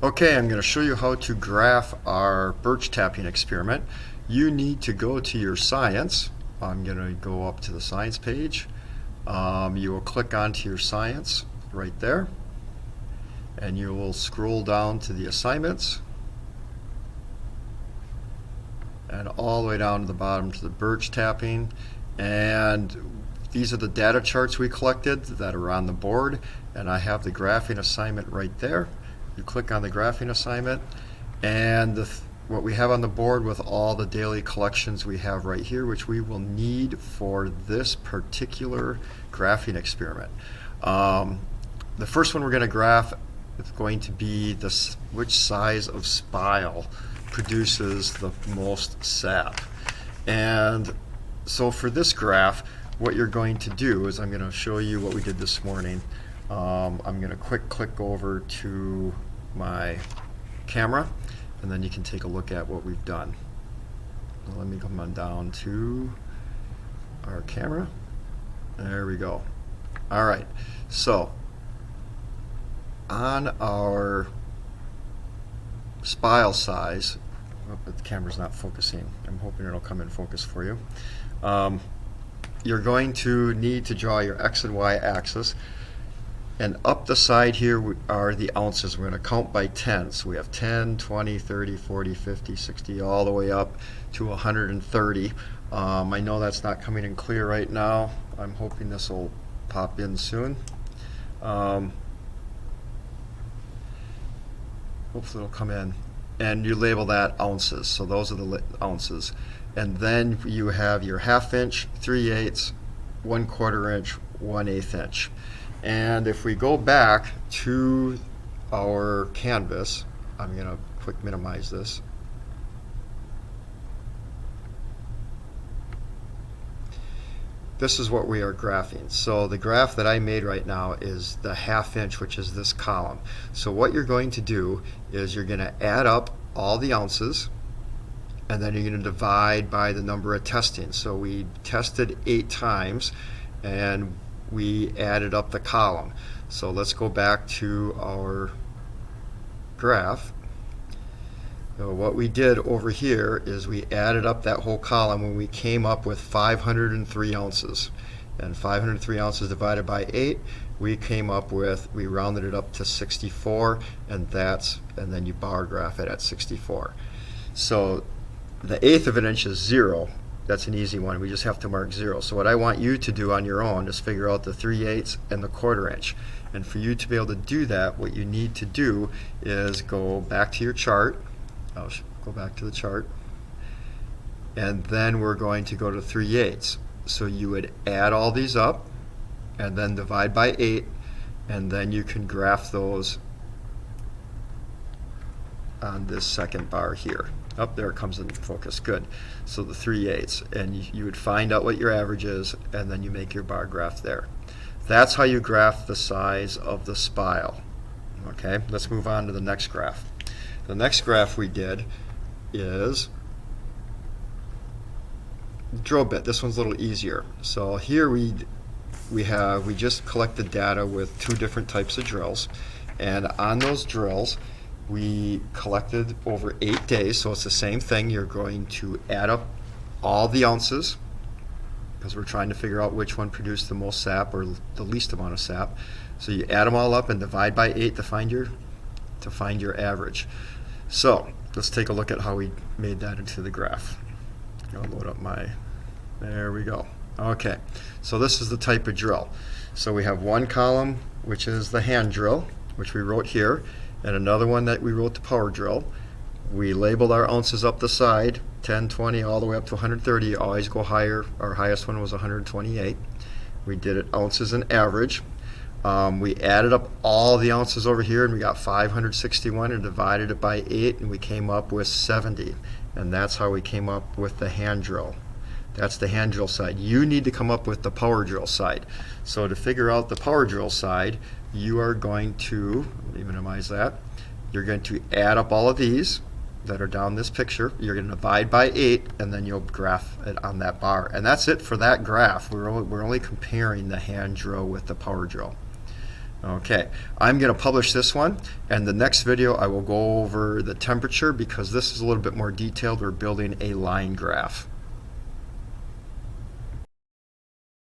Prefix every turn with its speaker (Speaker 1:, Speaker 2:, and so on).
Speaker 1: Okay, I'm going to show you how to graph our birch tapping experiment. You need to go to your science. I'm going to go up to the science page. You will click onto your science right there, and you will scroll down to the assignments and all the way down to the bottom to the birch tapping. And these are the data charts we collected that are on the board, and I have the graphing assignment right there. You click on the graphing assignment, and what we have on the board with all the daily collections we have right here, which we will need for this particular graphing experiment. The first one we're going to graph is going to be which size of spile produces the most sap. And so for this graph, what you're going to do is I'm going to show you what we did this morning. I'm going to click over to my camera, and then you can take a look at what we've done. Now let me come on down to our camera. There we go. All right, so on our spile size, but the camera's not focusing. I'm hoping it'll come in focus for you. You're going to need to draw your X and Y axis. And up the side here are the ounces. We're going to count by tens. We have 10, 20, 30, 40, 50, 60, all the way up to 130. I know that's not coming in clear right now. I'm hoping this will pop in soon. Hopefully it'll come in. And you label that ounces. So those are the ounces. And then you have your half inch, 3/8, 1/4 inch, 1/8 inch. And if we go back to our canvas, I'm going to quick minimize this. This is what we are graphing. So the graph that I made right now is the half inch, which is this column. So what you're going to do is you're going to add up all the ounces, and then you're going to divide by the number of testings. So we tested 8 times, and we added up the column. So let's go back to our graph. So what we did over here is we added up that whole column and we came up with 503 ounces. And 503 ounces divided by 8, we came up with, we rounded it up to 64, and then you bar graph it at 64. So the 1/8 of an inch is 0. That's an easy one. We just have to mark 0. So what I want you to do on your own is figure out the 3/8 and the 1/4 inch. And for you to be able to do that, what you need to do is go back to your chart. I'll go back to the chart. And then we're going to go to 3/8. So you would add all these up and then divide by 8, and then you can graph those on this second bar here. Up there it comes in focus. Good. So the 3/8, and you would find out what your average is, and then you make your bar graph there. That's how you graph the size of the spile. Okay, let's move on to the next graph. The next graph we did is drill bit. This one's a little easier. So here we just collected data with 2 different types of drills, and on those drills we collected over 8 days, so it's the same thing. You're going to add up all the ounces, because we're trying to figure out which one produced the most sap or the least amount of sap. So you add them all up and divide by 8 to find your average. So let's take a look at how we made that into the graph. I'll load up there we go. Okay, so this is the type of drill. So we have one column, which is the hand drill, which we wrote here, and another one that we wrote the power drill. We labeled our ounces up the side, 10, 20, all the way up to 130. Always go higher. Our highest one was 128. We did it ounces and average. We added up all the ounces over here, and we got 561, and divided it by 8, and we came up with 70. And that's how we came up with the hand drill. That's the hand drill side. You need to come up with the power drill side. So to figure out the power drill side, you are going to, let me minimize that, you're going to add up all of these that are down this picture. You're going to divide by 8, and then you'll graph it on that bar. And that's it for that graph. We're only comparing the hand drill with the power drill. Okay, I'm going to publish this one, and the next video I will go over the temperature because this is a little bit more detailed. We're building a line graph.